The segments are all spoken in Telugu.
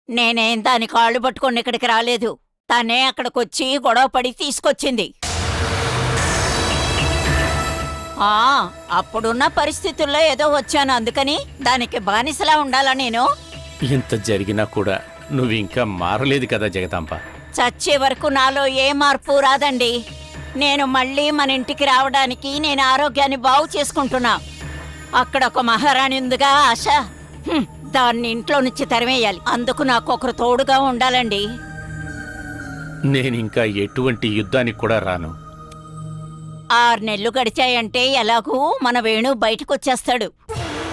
నేనేం దాని కాళ్ళు పట్టుకొని ఇక్కడికి రాలేదు. తనే అక్కడికొచ్చి గొడవ పడి తీసుకొచ్చింది. ఆ అప్పుడున్న పరిస్థితుల్లో ఏదో వచ్చాను, అందుకని దానికి బానిసలా ఉండాలా నేను? ఇంత జరిగినా కూడా నువ్వింకా మారలేదు కదా జగదాంబ. చచ్చే వరకు నాలో ఏ మార్పు రాదండి. నేను మళ్ళీ మన ఇంటికి రావడానికి నేను ఆరోగ్యాన్ని బాగు చేసుకుంటున్నా. అక్కడ ఒక మహారాణి ఉందిగా ఆశ, దాన్ని ఇంట్లో నుంచి తరిమేయాలి. అందుకు నాకు ఒకరు తోడుగా ఉండాలండి. నేనింకా ఎటువంటి యుద్ధానికి కూడా రాను. 6 నెలలు గడిచాయంటే ఎలాగూ మన వేణు బయటకొచ్చేస్తాడు.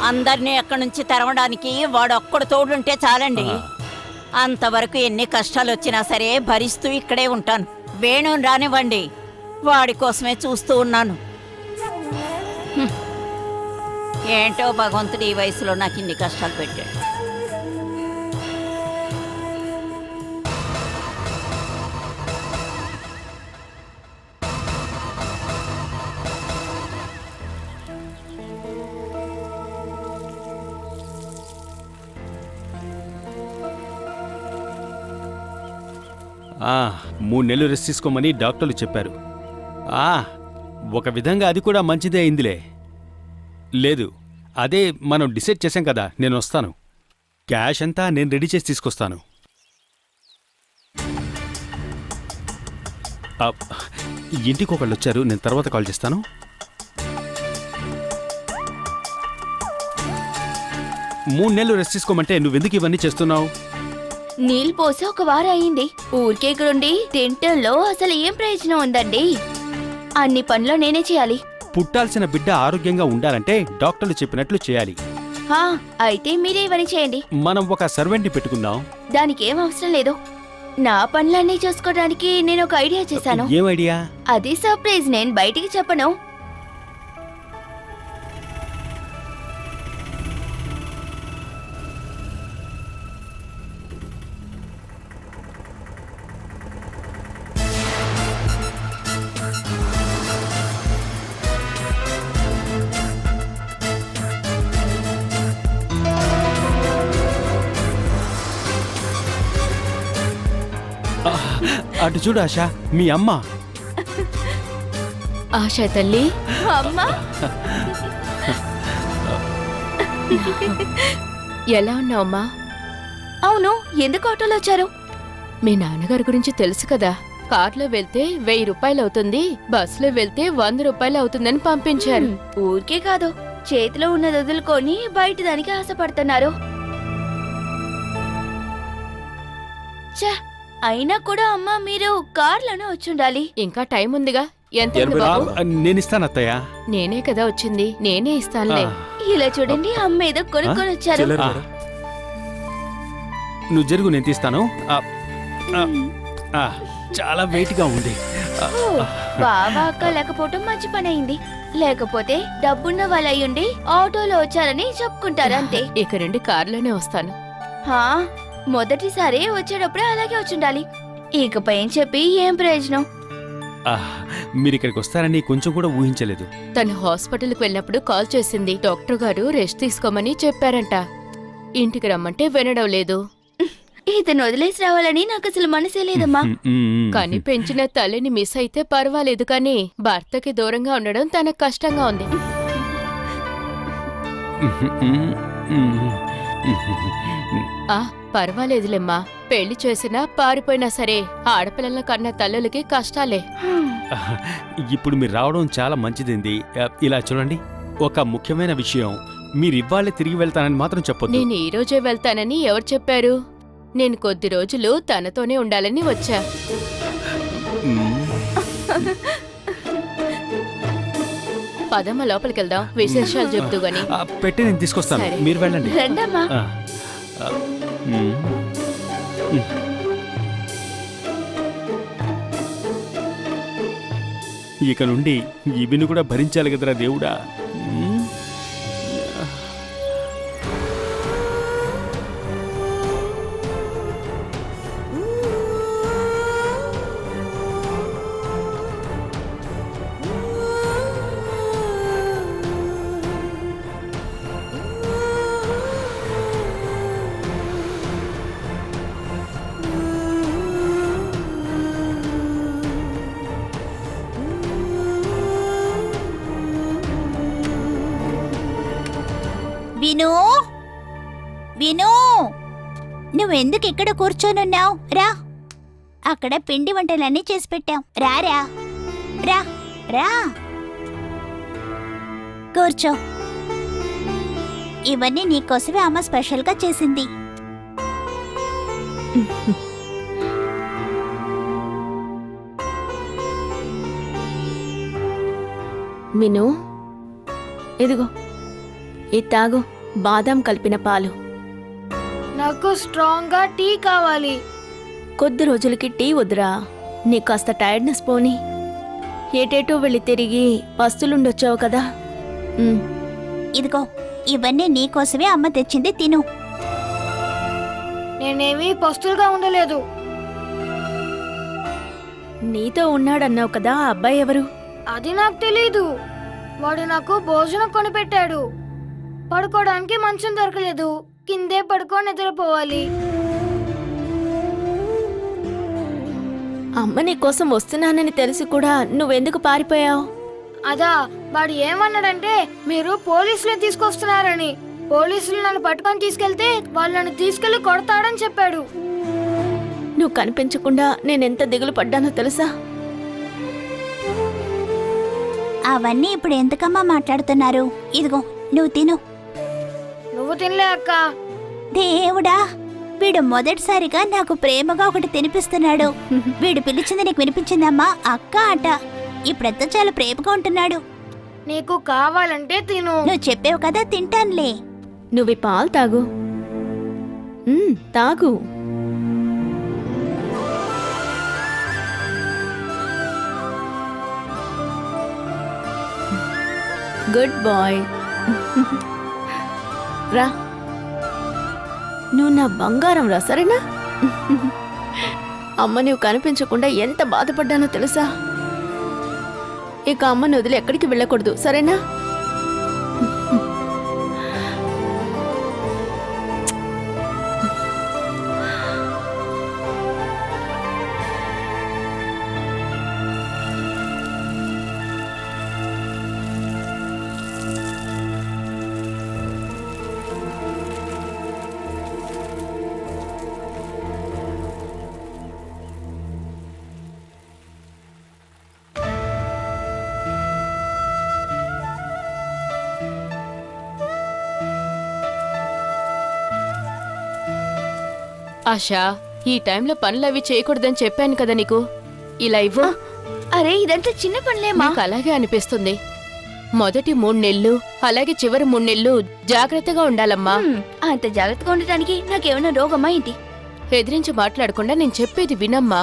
అందర్నీ అక్కడి నుంచి తరవడానికి వాడొక్కడు తోడుంటే చాలండి. అంతవరకు ఎన్ని కష్టాలొచ్చినా సరే భరిస్తూ ఇక్కడే ఉంటాను. వేణుని రానివ్వండి, వాడి కోసమే చూస్తూ ఉన్నాను. ఏంటో భగవంతుడు ఈ వయసులో నాకు ఇన్ని కష్టాలు పెట్టాడు. ఆ 3 నెలలు రెస్ట్ తీసుకోమని డాక్టర్లు చెప్పారు. ఒక విధంగా అది కూడా మంచిదే అయిందిలే. లేదు, అదే మనం డిసైడ్ చేశాం కదా, నేను వస్తాను. క్యాష్ అంతా నేను రెడీ చేసి తీసుకొస్తాను. ఇంటికి ఒకళ్ళు వచ్చారు, నేను తర్వాత కాల్ చేస్తాను. మూడు నెలలు రెస్ట్ తీసుకోమంటే నువ్వెందుకు ఇవన్నీ చేస్తున్నావు? నీళ్ళు పోసి 1 వారం అయింది. ఊరికే ఇక్కడుండి తింటంలో అసలు ఏం ప్రయోజనం ఉందండి? అన్ని పనులు నేనే చేయాలి. పుట్టాల్సిన బిడ్డ ఆరోగ్యంగా ఉండాలంటే డాక్టర్లు చెప్పినట్లు చేయాలి. అయితే మీరే ఇవన్నీ చేయండి. మనం ఒక సర్వెంట్ని పెట్టుకుందాం. దానికి ఏం అవసరం లేదు. నా పనులన్నీ చూసుకోవడానికి నేను ఒక ఐడియా చేశాను. ఏం ఐడియా? అది సర్ప్రైజ్, నేను బయటికి చెప్పను. అటు చూడు ఆశ, మీ అమ్మ. ఆశ తల్లి, అమ్మా ఎలా ఉన్నావమ్మా? అవును, ఎందుకు ఆటోలో వచ్చారు? మీ నాన్నగారి గురించి తెలుసు కదా, కార్లో వెళ్తే 1000 రూపాయలు అవుతుంది, బస్సులో వెళ్తే 100 రూపాయలు అవుతుందని పంపించారు. ఊరికే కాదు, చేతిలో ఉన్నది వదులుకొని బయట దానికి ఆశపడుతున్నారు. అయినా కూడా అమ్మా, మీరు కార్లోనే వచ్చుండాలి. ఇంకా టైం ఉందిగా. ఎంత ఉంది బాబు? నేనిస్తాను అత్తయ్య. నేనే కదా వచ్చింది, నేనే ఇస్తానులే. ఇలా చూడండి, అమ్మ ఏదో కొనుక్కొని వచ్చారు. నువ్వు జరుగు, నేను తీస్తాను. చాలా వెయిట్ గా ఉంది. బావా అక్క లేకపోవటం మంచి పని అయింది. లేకపోతే డబ్బున్న వాళ్ళు అయ్యుండి ఆటోలో వచ్చారని చెప్పుకుంటారు అంతే. ఇక నుండి కార్లోనే వస్తాను. మొదటిసారి వచ్చేటప్పుడే అలాగే వచ్చుండాలి. ఇకపై ఏం చెప్పి ఏం ప్రయోజనం? మీరు ఇక్కడికి వస్తారని కొంచెం కూడా ఊహించలేదు. తను హాస్పిటల్కి వెళ్ళినప్పుడు కాల్ చేసింది. డాక్టర్ గారు రెస్ట్ తీసుకోమని చెప్పారంట. ఇంటికి రమ్మంటే వినడం లేదు. ఇతను వదిలేసి రావాలని నాకు అసలు మనసే లేదమ్మా. కానీ పెంచిన తల్లిని మిస్ అయితే పర్వాలేదు, కానీ భర్తకి దూరంగా ఉండడం తనకు కష్టంగా ఉంది. పర్వాలేదులేమ్మా, పెళ్లి చేసినా పారిపోయినా సరే ఆడపిల్లల కన్న తల్లులకి కష్టాలే. ఇప్పుడు మీరు రావడం చాలా మంచిదింది. ఇలా చూడండి, ఒక ముఖ్యమైన విషయం, మీరు ఇవ్వాలే తిరిగి వెళ్తానని మాత్రం చెప్పొద్దు. నేను ఈ రోజే వెళ్తానని ఎవరు చెప్పారు? నేను కొద్ది రోజులు తనతోనే ఉండాలని వచ్చా. పదమ్మ లోపలికెళ్దాం, విశేషాలు చెప్తూ గాని. పెట్టి నేను తీసుకొస్తాను, మీరు వెళ్ళండి. రండమ్మా. ఇక నుండి ఇవిని కూడా భరించాలి కదరా దేవుడా. విను విను, నువ్వెందుకు ఇక్కడ కూర్చోనున్నావు? రా, అక్కడ పిండి వంటలన్నీ చేసి పెట్టాం. రారా, రా రా, కూర్చో. ఇవన్నీ నీకోసమే అమ్మ స్పెషల్గా చేసింది. మిను, ఇదిగో ఇది తాగు, బాదం కలిపిన పాలు. నాకు స్ట్రాంగ్ గా టీ కావాలి. కొద్ది రోజులకి టీ వద్దురా, నీకు కాస్త టైర్డ్నెస్ పోని. ఏటేటో వెళ్ళి తిరిగి పస్తులుండొచ్చావు కదా. ఇదిగో, ఇవన్నీ నీకోసమే అమ్మ తెచ్చింది, తిను. నేనేమీ పస్తులుగా ఉండలేదు. నీతో ఉన్నాడన్నావు కదా, ఆ అబ్బాయి ఎవరు? అది నాకు తెలీదు. వాడు నాకు భోజనం కొనిపెట్టాడు. పడుకోవడానికి మంచం దొరకలేదు, కిందే పడుకొని నిద్రపోవాలి. అమ్మ నీ కోసం వస్తున్నానని తెలిసి కూడా నువ్వెందుకు పారిపోయావు? అదా, వాడు ఏమన్నాడంటే మీరు పోలీసులే తీసుకొస్తున్నారని. పోలీసులు నన్ను పట్టుకొని తీసుకెళ్తే వాళ్ళు నన్ను తీసుకెళ్లి కొడతాడని చెప్పాడు. నువ్వు కనిపించకుండా నేనెంత దిగులు పడ్డానో తెలుసా? అవన్నీ ఇప్పుడు ఎందుకమ్మా మాట్లాడుతున్నారు? ఇదిగో, నువ్వు తిను. నువ్వు తినలే అక్క. దేవుడా, వీడు మొదటిసారిగా నాకు ప్రేమగా ఒకటి తినిపిస్తున్నాడు. వీడు పిలిచింది నీకు వినిపించిందమ్మా? అక్క అట. ఇప్పుడెంత చాలా ప్రేమగా ఉంటున్నాడు. నీకు కావాలంటే తిను. నువ్వు చెప్పావు కదా, తింటానులే. నువ్వు ఈ పాలు తాగు. తాగు. Good boy. రా, నువ్వు నా బంగారం రా, సరేనా? అమ్మ నువ్వు కనిపించకుండా ఎంత బాధపడ్డానో తెలుసా? ఇక అమ్మని వదిలి ఎక్కడికి వెళ్ళకూడదు, సరేనా? ఆశా, ఈ టైంలో పనులవి చేయకూడదని చెప్పాను కదా నీకు. ఇలా ఇవ్వు. అరే ఇదంతా చిన్న పనులేమా? నాకు అలాగే అనిపిస్తుంది. మొదటి 3 నెలలు అలాగే చివరి 3 నెలలు జాగ్రత్తగా ఉండాలమ్మా. అంత జాగ్రత్తగా ఉండటానికి నాకేమైనా రోగమా ఏంటి? ఎదిరించి మాట్లాడకుండా నేను చెప్పేది వినమ్మా.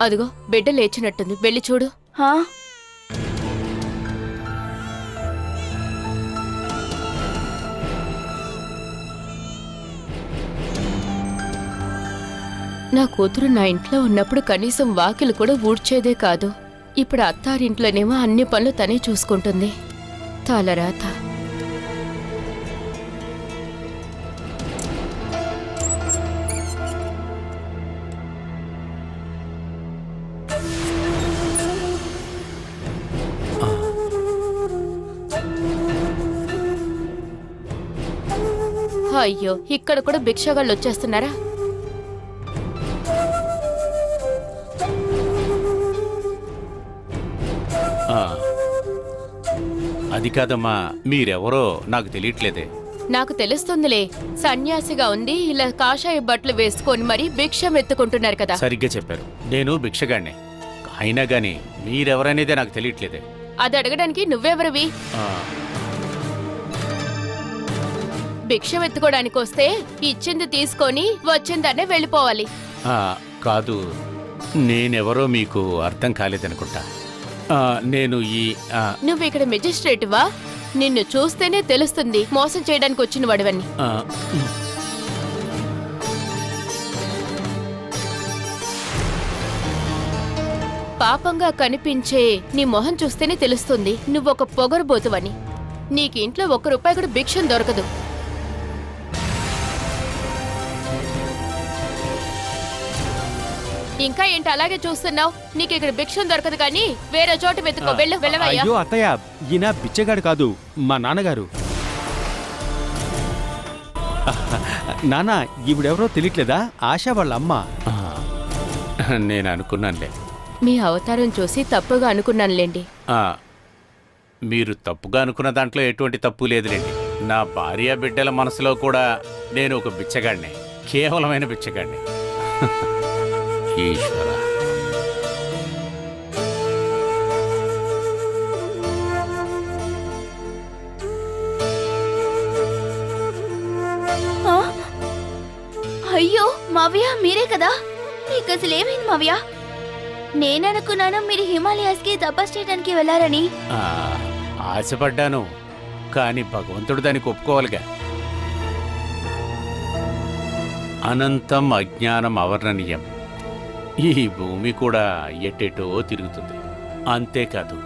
అదిగో బిడ్డ లేచినట్టుంది, వెళ్ళి చూడు. హా? నా కూతురు నా ఇంట్లో ఉన్నప్పుడు కనీసం వాకిలు కూడా ఊడ్చేదే కాదు. ఇప్పుడు అత్తారింట్లోనేమో అన్ని పనులు తనే చూసుకుంటుంది. తలరాత. అయ్యో, ఇక్కడ కూడా భిక్షగాళ్ళు వచ్చేస్తున్నారా? అది కాదమ్మా, మీరెవరో నాకు తెలియట్లేదే. నాకు తెలుస్తుందిలే. సన్యాసిగా ఉంది, ఇలా కాషాయ బట్టలు వేసుకొని మరీ భిక్షం ఎత్తుకుంటున్నారు కదా. సరిగ్గా చెప్పారు, నేను భిక్షగాడినే. అయినా గాని మీరెవరనేదే నాకు తెలియట్లేదే. అది అడగడానికి నువ్వెవరివి? ఆ, భిక్షం ఎత్తుకోవడానికి వస్తే ఇచ్చింది తీసుకొని వచ్చిందనే వెళ్ళిపోవాలి. కాదు, నేనెవరో మీకు అర్థం కాలేదనుకుంటా. నేను నువ్వు ఇక్కడ మెజిస్ట్రేట్వా? నిన్ను చూస్తేనే తెలుస్తుంది మోసం చేయడానికి వచ్చిన వాడివన్నీ. పాపంగా కనిపించే నీ మొహం చూస్తేనే తెలుస్తుంది నువ్వొక పొగరుబోతువని. నీకు ఇంట్లో ₹1 కూడా భిక్షం దొరకదు. ఇంకా ఏంటి అలాగే చూస్తున్నావు? నీకు ఇక్కడ భిక్షం దొరకదు కానీ వేరే చోట వెతుకో. వెళ్ళవయ్యా. అయ్యో అత్తయ్య, ఈయన బిచ్చగాడు కాదు, మా నాన్నగారు. నానా ఈవిడెవరో తెలియట్లేదా? ఆశ వాళ్ళ అమ్మ. ఆ, నేను అనుకున్నానులే. మీ అవతారం చూసి తప్పుగా అనుకున్నానులేండి. ఆ, మీరు తప్పుగా అనుకున్న దాంట్లో ఎటువంటి తప్పు లేదులేండి. నా భార్య బిడ్డల మనసులో కూడా నేను ఒక బిచ్చగాడిని, కేవలమైన బిచ్చగాడిని. ఈశ్వర. ఆ? అయ్యో మావయ్య మీరే కదా? మీకు అసలు ఏమైంది మావయ్య? నేననుకున్నాను మీరు హిమాలయాస్కి తపస్సు చేయడానికి వెళ్ళారని. ఆ, ఆశపడ్డాను, కానీ భగవంతుడు దానికి ఒప్పుకోవాలిగా. అనంతం అజ్ఞానం అవర్ణనీయం. ఈ భూమి కూడా ఎట్టెటో తిరుగుతుంది. అంతేకాదు,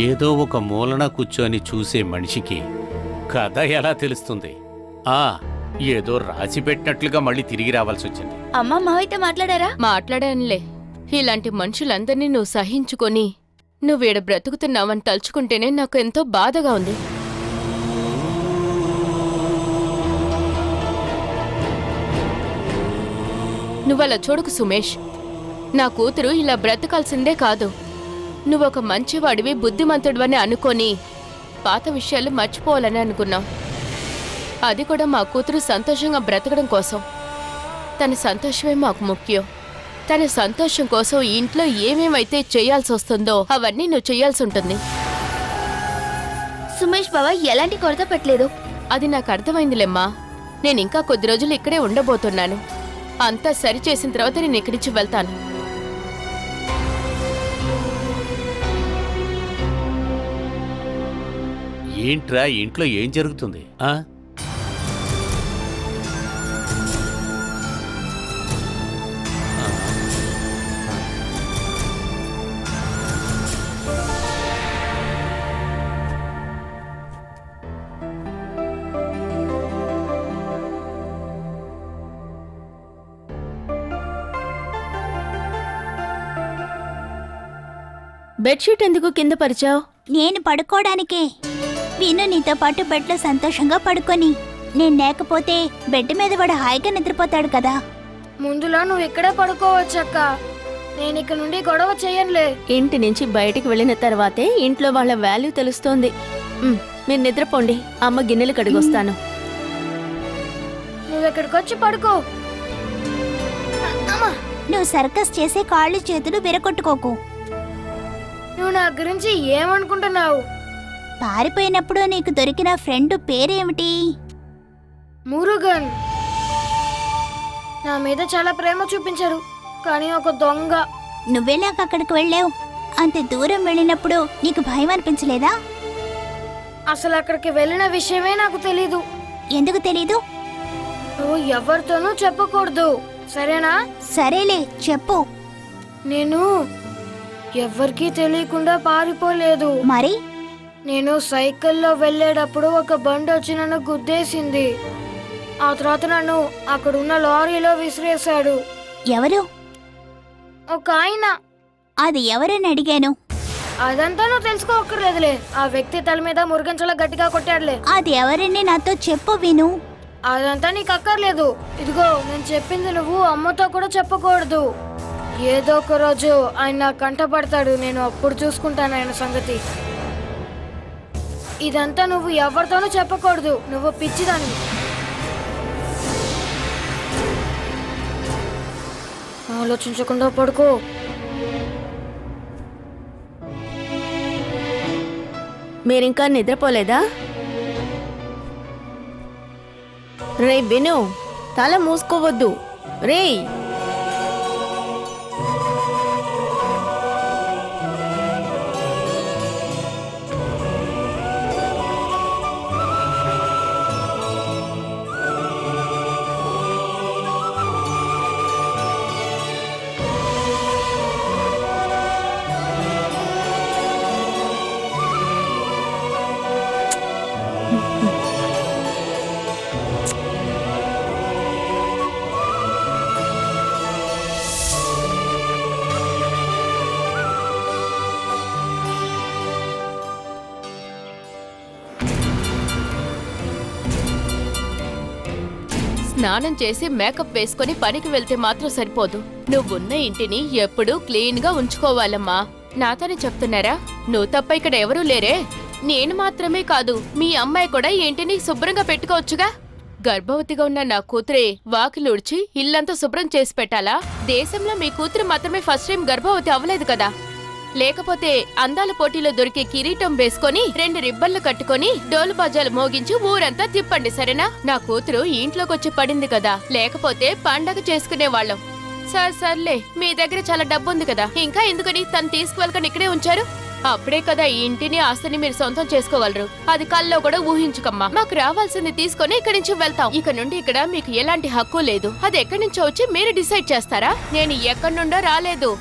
ఏదో ఒక మూలన కూర్చొని చూసే మనిషికి కథ ఎలా తెలుస్తుంది? ఏదో రాసి పెట్టినట్లుగా మళ్ళీ తిరిగి రావాల్సి వచ్చింది. అమ్మ మావయ్యతో మాట్లాడారా? మాట్లాడానులే. ఇలాంటి మనుషులందరినీ నువ్వు సహించుకొని నువ్వేడ బ్రతుకుతున్నావని తలుచుకుంటేనే నాకు ఎంతో బాధగా ఉంది. నువ్వలా చూడకు సుమేష్. నా కూతురు ఇలా బ్రతకాల్సిందే కాదు. నువ్వొక మంచివాడివి, బుద్ధిమంతుడివని అనుకొని పాత విషయాలు మర్చిపోవాలని అనుకున్నావు. అది కూడా మా కూతురు సంతోషంగా బ్రతకడం కోసం. తన సంతోషమే మాకు ముఖ్యం. తన సంతోషం కోసం ఈ ఇంట్లో ఏమేమైతే చేయాల్సి వస్తుందో అవన్నీ నువ్వు చేయాల్సి ఉంటుంది. సుమేష్ బావ ఎలాంటి కొరత పెట్టలేదు. అది నాకు అర్థమైందిలేమ్మా. నేను ఇంకా కొద్ది రోజులు ఇక్కడే ఉండబోతున్నాను. అంతా సరిచేసిన తర్వాత నేను ఇక్కడి నుంచి వెళ్తాను. ఏంట్రా, ఇంట్లో ఏం జరుగుతుంది? బెడ్షీట్ ఎందుకు కింద పరిచావు? నేను పడుకోవడానికే. విను నీతో పాటు బెడ్లో సంతోషంగా పడుకొని. నేను లేకపోతే బెడ్ మీద వాడు హాయిగా నిద్రపోతాడు కదా. ముందులో నువ్వు ఇక్కడే పడుకోవచ్చక్క. నేను ఇక నుండి గొడవ చేయనులే. ఇంటి నుంచి బయటికి వెళ్ళిన తర్వాతే ఇంట్లో వాళ్ళ వాల్యూ తెలుస్తోంది. మీరు నిద్రపోండి, అమ్మ గిన్నెలు కడిగొస్తాను. నువ్వు ఇక్కడికి వచ్చి పడుకో. అమ్మా, నువ్వు సర్కస్ చేసే కాళ్ళు చేతులు విరగొట్టుకోకు. నువ్వు నా గురించి ఏమనుకుంటున్నావు? పారిపోయినప్పుడు నీకు దొరికిన ఫ్రెండ్ పేరేమిటి? మురుగన్. నా మీద చాలా ప్రేమ చూపించారు, కానీ ఒక దొంగ. నువ్వెలాగ అక్కడికి వెళ్ళావు? అంత దూరం వెళ్ళినప్పుడు నీకు భయం అనిపించలేదా? అసలు అక్కడికి వెళ్ళిన విషయమే నాకు తెలీదు. ఎందుకు తెలీదు? నువ్వు ఎవరితోనూ చెప్పకూడదు, సరేనా? సరేలే, చెప్పు. నేను ఎవ్వరికీ తెలియకుండా పారిపోలేదు. మరి నేను సైకిల్లో వెళ్ళేటప్పుడు ఒక బండి వచ్చి నన్ను గుద్దేసింది. ఆ తర్వాత నన్ను అక్కడున్న లారీలో విసిరేశాడు. ఎవరు? ఒక ఆయన. అది ఎవరని అడిగాను. అదంతా నువ్వు తెలుసుకోక్కర్లేదులే. ఆ వ్యక్తి తల మీద మురుగన్ చాలా గట్టిగా కొట్టాడులే. అది ఎవరని నాతో చెప్పు విను. అదంతా నీకు అక్కర్లేదు. ఇదిగో నేను చెప్పింది నువ్వు అమ్మతో కూడా చెప్పకూడదు. ఏదో ఒక రోజు ఆయన నా కంట పడతాడు. నేను అప్పుడు చూసుకుంటాను ఆయన సంగతి. ఇదంతా నువ్వు ఎవరితోనూ చెప్పకూడదు. నువ్వు పిచ్చిదాన్ని. ఆలోచించకుండా పడుకో. మీరింకా నిద్రపోలేదా? రే విను, తల మూసుకోవద్దు రే. స్నానం చేసి మేకప్ వేసుకొని పనికి వెళ్తే మాత్రం సరిపోదు. నువ్వున్న ఇంటిని ఎప్పుడూ క్లీన్ గా ఉంచుకోవాలమ్మా. నాతోనే చెప్తున్నారా? నువ్వు తప్ప ఇక్కడ ఎవరూ లేరే. నేను మాత్రమే కాదు, మీ అమ్మాయి కూడా ఈ ఇంటిని శుభ్రంగా పెట్టుకోవచ్చుగా. గర్భవతిగా ఉన్న నా కూతురే వాకిలుడ్చి ఇల్లంతా శుభ్రం చేసి పెట్టాలా? దేశంలో మీ కూతురు మాత్రమే ఫస్ట్ టైం గర్భవతి అవ్వలేదు కదా. లేకపోతే అందాల పోటీలో దొరికే కిరీటం వేసుకొని 2 రిబ్బన్లు కట్టుకొని డోలు బాజాలు మోగించి ఊరంతా తిప్పండి, సరేనా? నా కూతురు ఈ ఇంట్లోకొచ్చి పడింది కదా, లేకపోతే పండగ చేసుకునేవాళ్ళం. సర్లే, మీ దగ్గర చాలా డబ్బుంది కదా, ఇంకా ఎందుకని తను తీసుకువెళ్ళకని ఇక్కడే ఉంచారు? అప్పుడే కదా ఈ ఇంటిని ఆస్తిని మీరు సొంతం చేసుకోగలరు. అది కల్లో కూడా ఊహించుకమ్మా. మాకు రావాల్సింది తీసుకొని ఇక్కడి నుంచి వెళ్తాం. ఇక నుండి ఇక్కడ మీకు ఎలాంటి హక్కు లేదు. అది ఎక్కడి నుంచో వచ్చి మీరు డిసైడ్ చేస్తారా? నేను ఎక్కడి నుండో రాలేదు.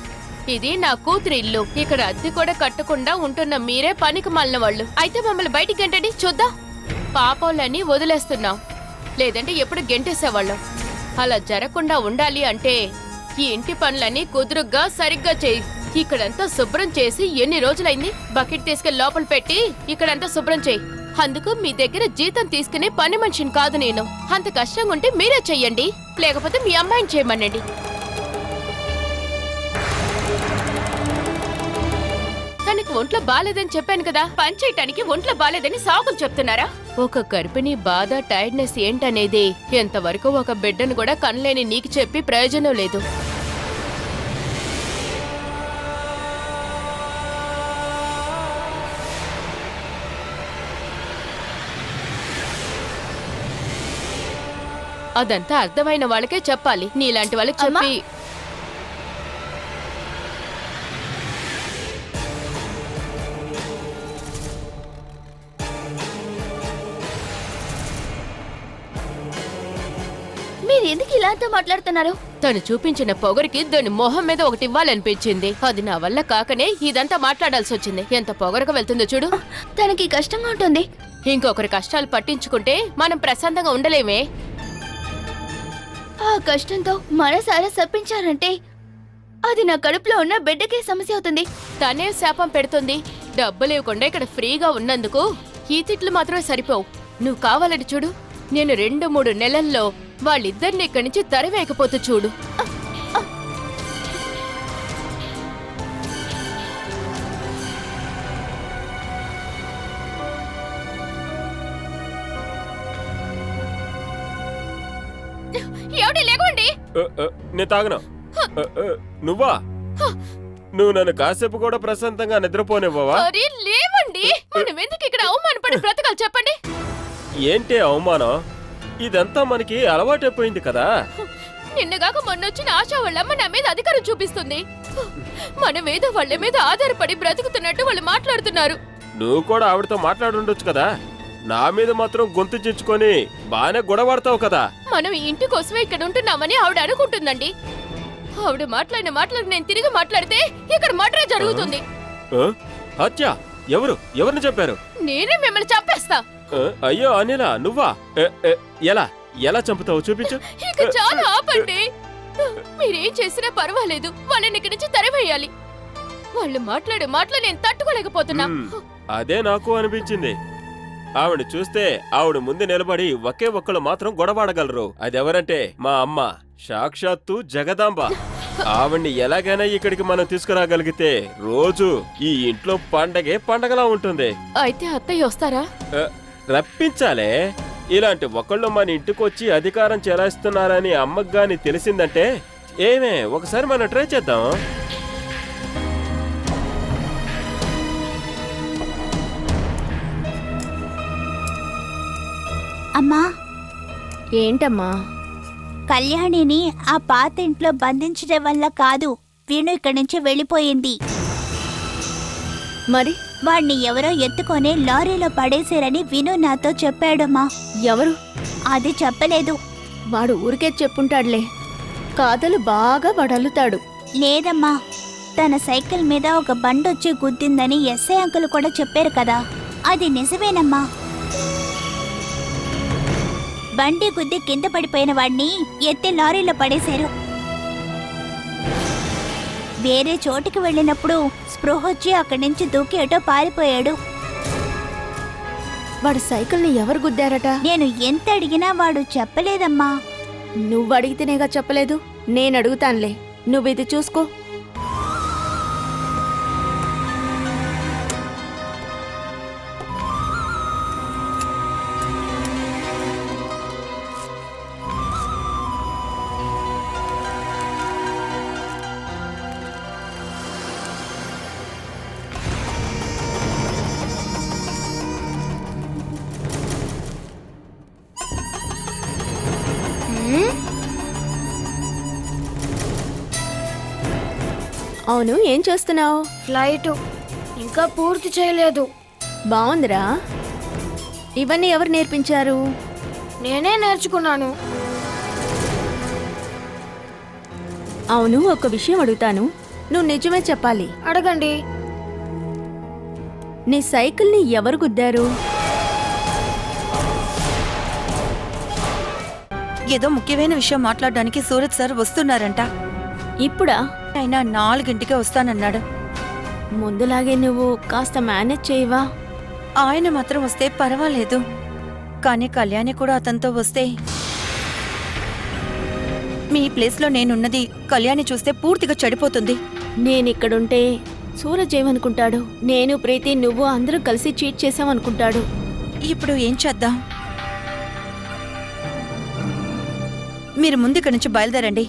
ఇది నా కూతురి ఇల్లు. ఇక్కడ అద్దె కూడా కట్టకుండా ఉంటున్న మీరే పనికి మాలిన వాళ్ళు. అయితే మమ్మల్ని బయటికి గంటండి, చూద్దాం. పాపంలని వదిలేస్తున్నాం, లేదంటే ఎప్పుడు గెంటేసేవాళ్ళం. అలా జరగకుండా ఉండాలి అంటే ఈ ఇంటి పనులన్నీ కుదురుగ్గా సరిగ్గా చేయి. ఇక్కడంతా శుభ్రం చేసి ఎన్ని రోజులైంది? బకెట్ తీసుకెళ్లి లోపల పెట్టి ఇక్కడంతా శుభ్రం చేయి. అందుకు మీ దగ్గర జీతం తీసుకునే పని మనిషిని కాదు నేను. అంత కష్టంగా ఉంటే మీరే చెయ్యండి, లేకపోతే మీ అమ్మాయిని చేయమనండి. తనకి ఒంట్లో బాలేదని చెప్పాను కదా, పని చేయటానికి ఒంట్లో బాలేదని సాకులు చెప్తున్నారా? ఒక గర్భిణి బాధ, టైర్డ్నెస్ ఏంటనేది ఎంతవరకు ఒక బిడ్డను కూడా కనలేని నీకు చెప్పి ప్రయోజనం లేదు. అదంతా అర్థమైన వాళ్ళకే చెప్పాలి, నీలాంటి వాళ్ళకి చెప్పి. మీరు ఎందుకు ఇలా అంతా మాట్లాడుతున్నారు? తను చూపించిన పొగరికి దాని మొహం మీద ఒకటి ఇవ్వాలనిపించింది. అది నా వల్ల కాకనే ఇదంతా మాట్లాడాల్సి వచ్చింది. ఎంత పొగరగా వెళ్తుందో చూడు. తనకి కష్టంగా ఉంటుంది. ఇంకొకరి కష్టాలు పట్టించుకుంటే మనం ప్రశాంతంగా ఉండలేమే. ఆ కష్టంతో మనసారా సప్పించారంటే అది నా కడుపులో ఉన్న బిడ్డకే సమస్య అవుతుంది. తనే శాపం పెడుతుంది. డబ్బులు ఇవ్వకుండా ఇక్కడ ఫ్రీగా ఉన్నందుకు ఈ తిట్లు మాత్రమే సరిపోవు. నువ్వు కావాలని చూడు, నేను 2-3 నెలల్లో వాళ్ళిద్దరిని ఇక్కడి నుంచి తరివేయకపోతే చూడు. ఎవడి లేకుండి. నేను తాగను. నువ్వా? నువ్వు నన్ను కాసేపు కూడా ప్రశాంతంగా నిద్రపోనివ్వవా? అరే లేవండి, మనం ఎందుకు ఇక్కడ అవమానపడి బ్రతకాలి చెప్పండి? ఏంటి అవమానం? ఇదంతా మనకి అలవాటైపోయింది కదా. నిన్నగాక మొన్నొచ్చిన ఆశా వాళ్ళమ్మ నా మీద అధికారం చూపిస్తుంది. మనమేదో వాళ్ళ మీద ఆధారపడి బ్రతుకుతున్నట్టు వాళ్ళు మాట్లాడుతున్నారు. నువ్వు కూడా ఆవిడతో మాట్లాడుండొచ్చు కదా. నా మీద మాత్రం గొంతు చించుకొని బానే గొడవడతావు కదా. మనం ఈ ఇంటి కోసమే ఇక్కడ ఉంటున్నామని ఆవిడ అనుకుంటుందండి. ఆవిడ మాట్లాడిన మాటలకు నేను తిరిగి మాట్లాడితే ఇక్కడ మర్డర్ జరుగుతుంది. హత్య? ఎవరిని చెప్పారు? నేనే మిమ్మల్ని చంపేస్తా. అయ్యో అనిలా, నువ్వా? ఎలా చంపుతావు చూపించు. ఇక చాలా ఆపండి. మీరేం చేసినా పర్వాలేదు, వాళ్ళని ఇక్కడి నుంచి తరివేయాలి. వాళ్ళు మాట్లాడే మాటలు నేను తట్టుకోలేకపోతున్నా. అదే నాకు అనిపించింది. ఆవిడ చూస్తే ఆవిడ ముందు నిలబడి ఒకే ఒక్కళ్ళు మాత్రం గొడవాడగలరు. అదెవరంటే మా అమ్మ, సాక్షాత్తు జగదాంబ. ఆవిడ్ని ఎలాగైనా ఇక్కడికి మనం తీసుకురాగలిగితే రోజు ఈ ఇంట్లో పండగలా ఉంటుంది. అయితే అత్తయ్య వస్తారా? రప్పించాలే. ఇలాంటి ఒకళ్ళు మన ఇంటికొచ్చి అధికారం చెలాయిస్తున్నారని అమ్మకు గాని తెలిసిందంటే ఏమే, ఒకసారి మనం ట్రై చేద్దాం. అమ్మా. ఏంటమ్మా? కళ్యాణిని ఆ పాత ఇంట్లో బంధించడం వల్ల కాదు, వీణు ఇక్కడి నుంచి వెళ్ళిపోయింది. మరి వాణ్ణి ఎవరో ఎత్తుకొని లారీలో పడేశారని విను నాతో చెప్పాడమ్మా. ఎవరు? అది చెప్పలేదు. వాడు ఊరికే చెప్పుంటాడులే, కాదలు బాగా వడలుతాడు. లేదమ్మా, తన సైకిల్ మీద ఒక బండొచ్చి గుద్దిందని ఎస్ఐ అంకుల్ కూడా చెప్పారు కదా, అది నిజమేనమ్మా. బండి గుద్ది కింద పడిపోయిన వాడిని ఎత్తి లారీలో పడేశారు. వేరే చోటికి వెళ్ళినప్పుడు స్పృహొచ్చి అక్కడి నుంచి దూకి ఎటో పారిపోయాడు. వాడు సైకిల్ని ఎవరు గుద్దారట? నేను ఎంత అడిగినా వాడు చెప్పలేదమ్మా. నువ్వు అడిగితేనేగా చెప్పలేదు. నేను అడుగుతానులే, నువ్వు ఇది చూసుకో. అవును, ఏం చేస్తున్నావు? ఫ్లైట్ ఇంకా పూర్తి చేయలేదు. బాగుందిరా. ఇవన్నీ ఎవరు నేర్పించారు? నేనే నేర్చుకున్నాను. అవును, ఒక విషయం అడుగుతాను, నువ్వు నిజమే చెప్పాలి. అడగండి. నీ సైకిల్ని ఎవరు గుద్దారు? ఏదో ముఖ్యమైన విషయం మాట్లాడడానికి సూరజ్ సార్ వస్తున్నారంట. ఇప్పుడా? ఆయన 4ంటికే వస్తానన్నాడు. ముందులాగే నువ్వు కాస్త మేనేజ్ చేయవా? ఆయన మాత్రం వస్తే పర్వాలేదు, కానీ కళ్యాణి కూడా అతనితో వస్తే. మీ ప్లేస్లో నేనున్నది కళ్యాణి చూస్తే పూర్తిగా చెడిపోతుంది. నేనిక్కడుంటే సూరజ్ ఏమనుకుంటాడు? నేను, ప్రీతి, నువ్వు అందరూ కలిసి చీట్ చేసామనుకుంటాడు. ఇప్పుడు ఏం చేద్దాం? మీరు ముందు ఇక్కడి నుంచి బయలుదేరండి.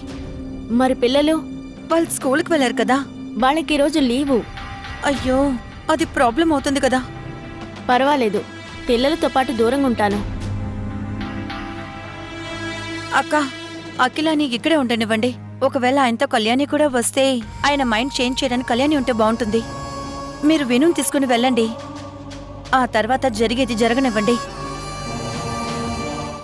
మరి పిల్లలు? వాళ్ళు స్కూల్కి వెళ్ళారు కదా. వాళ్ళకి ఈరోజు లీవు. అయ్యో, అది ప్రాబ్లం అవుతుంది కదా. పర్వాలేదు, పిల్లలతో పాటు దూరంగా ఉంటాను. అక్క, అఖిలాని ఇక్కడే ఉండనివ్వండి. ఒకవేళ ఆయనతో కళ్యాణి కూడా వస్తే ఆయన మైండ్ చేంజ్ చేయడానికి కళ్యాణి ఉంటే బాగుంటుంది. మీరు వినుని తీసుకుని వెళ్ళండి. ఆ తర్వాత జరిగేది జరగనివ్వండి.